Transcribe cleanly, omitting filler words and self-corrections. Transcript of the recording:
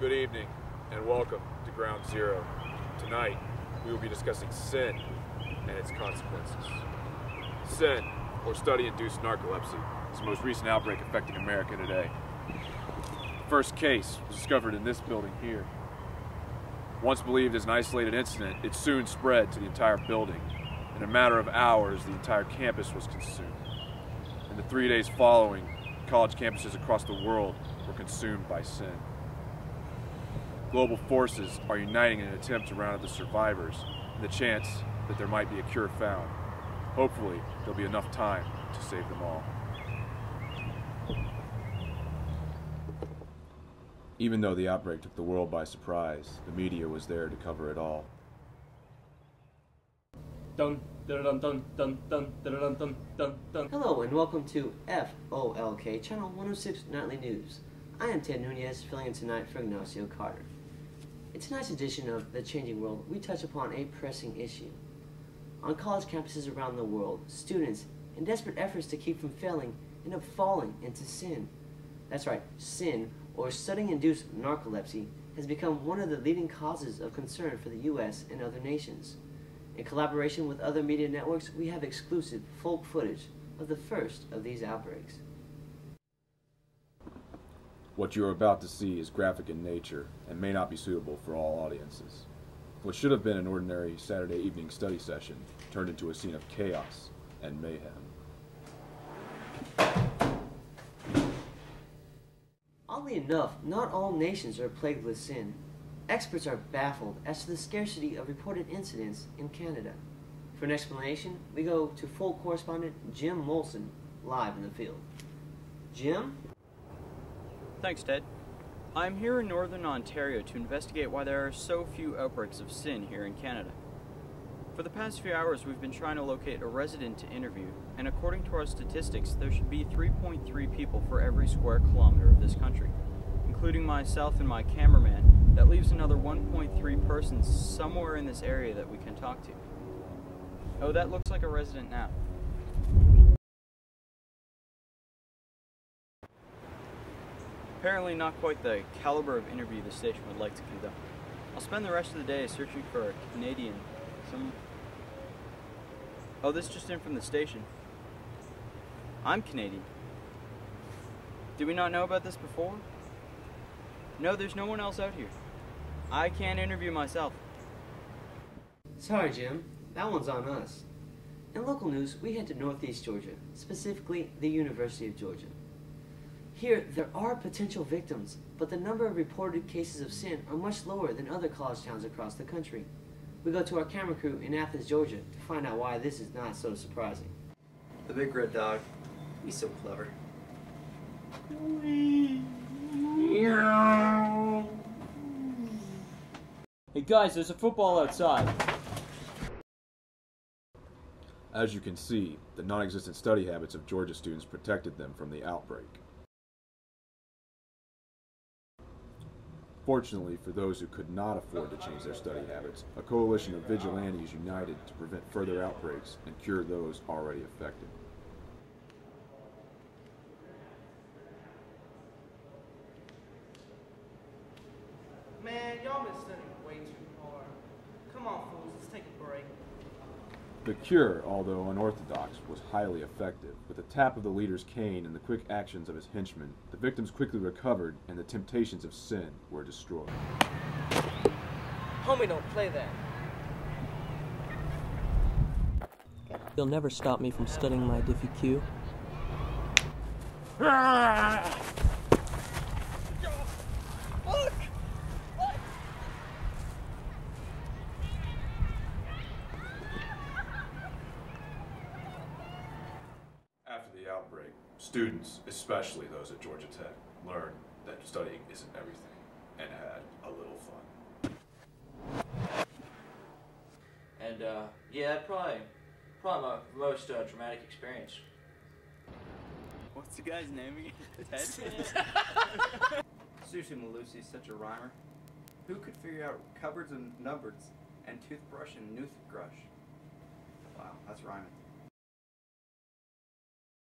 Good evening, and welcome to Ground Zero. Tonight, we will be discussing sin and its consequences. Sin, or study-induced narcolepsy, is the most recent outbreak affecting America today. The first case was discovered in this building here. Once believed as an isolated incident, it soon spread to the entire building. In a matter of hours, the entire campus was consumed. In the 3 days following, college campuses across the world were consumed by sin. Global forces are uniting in an attempt to round up the survivors and the chance that there might be a cure found. Hopefully, there'll be enough time to save them all. Even though the outbreak took the world by surprise, the media was there to cover it all. Dun, dun, dun, dun, dun, dun, dun, dun, dun, dun. Hello and welcome to FOLK, Channel 106 Nightly News. I am Ted Nunez, filling in tonight for Ignacio Carter. In tonight's edition of The Changing World, we touch upon a pressing issue. On college campuses around the world, students, in desperate efforts to keep from failing, end up falling into sin. That's right, sin, or study-induced narcolepsy, has become one of the leading causes of concern for the U.S. and other nations. In collaboration with other media networks, we have exclusive full footage of the first of these outbreaks. What you are about to see is graphic in nature and may not be suitable for all audiences. What should have been an ordinary Saturday evening study session turned into a scene of chaos and mayhem. Oddly enough, not all nations are plagued with sin. Experts are baffled as to the scarcity of reported incidents in Canada. For an explanation, we go to full correspondent Jim Molson, live in the field. Jim? Thanks, Ted. I'm here in Northern Ontario to investigate why there are so few outbreaks of sin here in Canada. For the past few hours, we've been trying to locate a resident to interview, and according to our statistics, there should be 3.3 people for every square kilometer of this country, including myself and my cameraman. That leaves another 1.3 persons somewhere in this area that we can talk to. Oh, that looks like a resident now. Apparently not quite the caliber of interview the station would like to conduct. I'll spend the rest of the day searching for a Canadian. Oh, this just in from the station. I'm Canadian. Did we not know about this before? No, there's no one else out here. I can't interview myself. Sorry, Jim. That one's on us. In local news, we head to Northeast Georgia, specifically the University of Georgia. Here, there are potential victims, but the number of reported cases of sin are much lower than other college towns across the country. We go to our camera crew in Athens, Georgia, to find out why this is not so surprising. The big red dog. He's so clever. Hey guys, there's a football outside. As you can see, the non-existent study habits of Georgia students protected them from the outbreak. Fortunately, for those who could not afford to change their study habits, a coalition of vigilantes united to prevent further outbreaks and cure those already affected. Man, y'all been studying way too hard. Come on, fools, let's take a break. The cure, although unorthodox, was highly effective. With a tap of the leader's cane and the quick actions of his henchmen, the victims quickly recovered and the temptations of sin were destroyed. Homie, don't play that. You'll never stop me from studying my Diffie Q. After the outbreak, students, especially those at Georgia Tech, learned that studying isn't everything and had a little fun. And, yeah, probably my most traumatic experience. What's the guy's name again? Ted? Susie Malusi's such a rhymer. Who could figure out cupboards and numbers and toothbrush and noothbrush? Wow, that's rhyming.